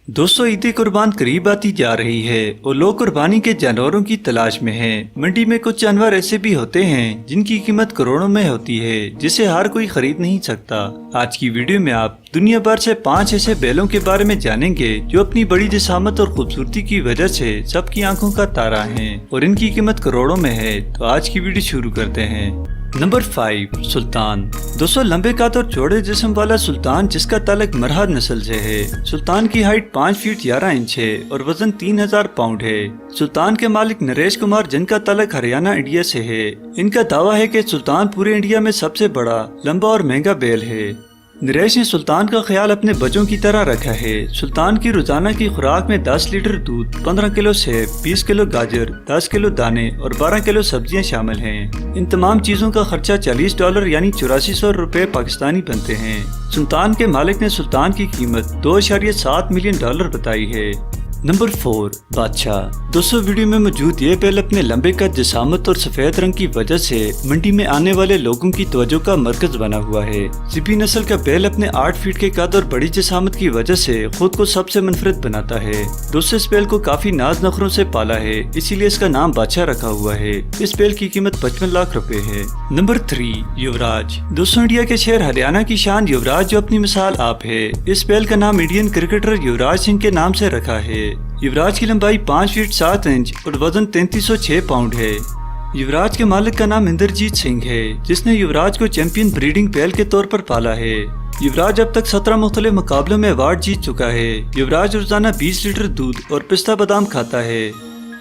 दोस्तों, ईद कुर्बान करीब आती जा रही है और लोग कुर्बानी के जानवरों की तलाश में हैं। मंडी में कुछ जानवर ऐसे भी होते हैं जिनकी कीमत करोड़ों में होती है, जिसे हर कोई खरीद नहीं सकता। आज की वीडियो में आप दुनिया भर से 5 ऐसे बैलों के बारे में जानेंगे जो अपनी बड़ी जिसामत और खूबसूरती की वजह से सबकी आंखों का तारा हैं और इनकी कीमत करोड़ों में है। तो आज की वीडियो शुरू करते हैं। नंबर 5, सुल्तान। दोस्तों, लंबे कद और चौड़े जिस्म वाला सुल्तान जिसका ताल्लुक मरहद नस्ल से है। सुल्तान की हाइट 5 फीट 11 इंच है और वजन 3000 पाउंड है। सुल्तान के मालिक नरेश कुमार, जिनका ताल्लुक हरियाणा इंडिया से है। इनका दावा है कि सुल्तान पूरे इंडिया में सबसे बड़ा, लंबा और महंगा बैल है। नरेश ने सुल्तान का ख्याल अपने बच्चों की तरह रखा है। सुल्तान की रोजाना की खुराक में 10 लीटर दूध, 15 किलो सेब, 20 किलो गाजर, 10 किलो दाने और 12 किलो सब्जियां शामिल हैं। इन तमाम चीजों का खर्चा $40 यानी 8400 रुपए पाकिस्तानी बनते हैं। सुल्तान के मालिक ने सुल्तान की कीमत $2.7 मिलियन बताई है। नंबर 4, बादशाह। दोस्तों, वीडियो में मौजूद ये बैल अपने लंबे कद, जिसामत और सफेद रंग की वजह से मंडी में आने वाले लोगों की तवज्जो का मरकज बना हुआ है। सिपी नस्ल का बैल अपने 8 फीट के कद और बड़ी जिसामत की वजह से खुद को सबसे मुनफरिद बनाता है। दोस्तों, इस बैल को काफी नाज नखरों से पाला है, इसीलिए इसका नाम बादशाह रखा हुआ है। इस बैल की कीमत 55 लाख रुपए है। नंबर 3, युवराज। दोस्तों, इंडिया के शहर हरियाणा की शान युवराज जो अपनी मिसाल आप है। इस बैल का नाम इंडियन क्रिकेटर युवराज सिंह के नाम से रखा है। युवराज की लंबाई 5 फीट 7 इंच और वजन 3306 पाउंड है। युवराज के मालिक का नाम इंद्रजीत सिंह है, जिसने युवराज को चैंपियन ब्रीडिंग बैल के तौर पर पाला है। युवराज अब तक 17 मुख्तलिफ मुकाबलों में अवार्ड जीत चुका है। युवराज रोजाना 20 लीटर दूध और पिस्ता बादाम खाता है।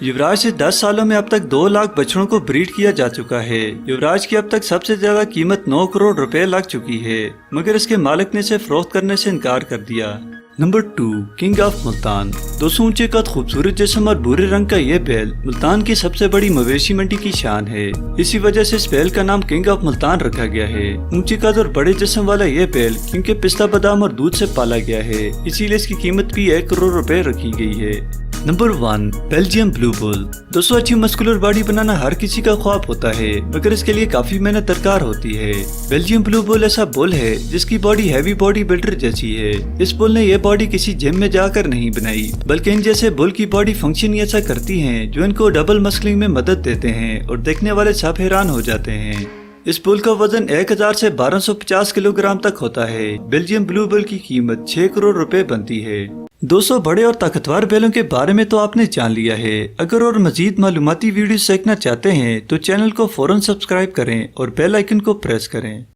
युवराज से 10 सालों में अब तक 2 लाख बछड़ों को ब्रीड किया जा चुका है। युवराज की अब तक सबसे ज्यादा कीमत 9 करोड़ रुपए लग चुकी है, मगर इसके मालिक ने इसे फरोख्त करने से इनकार कर दिया। Number 2, king of Multan. दोस्तों, ऊंचे कद, खूबसूरत जिस्म और भूरे रंग का ये बैल मुल्तान की सबसे बड़ी मवेशी मंडी की शान है। इसी वजह से इस बैल का नाम किंग ऑफ मुल्तान रखा गया है। ऊंचे कद और बड़े जिस्म वाला ये बैल क्योंकि पिस्ता बादाम और दूध से पाला गया है, इसीलिए इसकी कीमत भी 1 करोड़ रुपए रखी गई है। Number 1, Belgium blue bull. दोस्तों, अच्छी मस्कुलर बॉडी बनाना हर किसी का ख्वाब होता है, मगर इसके लिए काफी मेहनत दरकार होती है। बेल्जियम ब्लू बुल ऐसा बुल है जिसकी बॉडी हैवी बॉडी बिल्डर जैसी है। इस बुल ने यह बॉडी किसी जिम में जाकर नहीं बनाई, बल्कि इन जैसे बुल की बॉडी फंक्शन ही ऐसा करती है जो इनको डबल मस्लिंग में मदद देते हैं और देखने वाले सब हैरान हो जाते हैं। इस बुल का वजन 1000 से 1250 किलोग्राम तक होता है। बेल्जियम ब्लू बुल की कीमत 6 करोड़ रुपए बनती है। दोस्तों, बड़े और ताकतवर बैलों के बारे में तो आपने जान लिया है। अगर और मजीद मालूमाती वीडियो देखना चाहते हैं तो चैनल को फौरन सब्सक्राइब करें और बेल आइकन को प्रेस करें।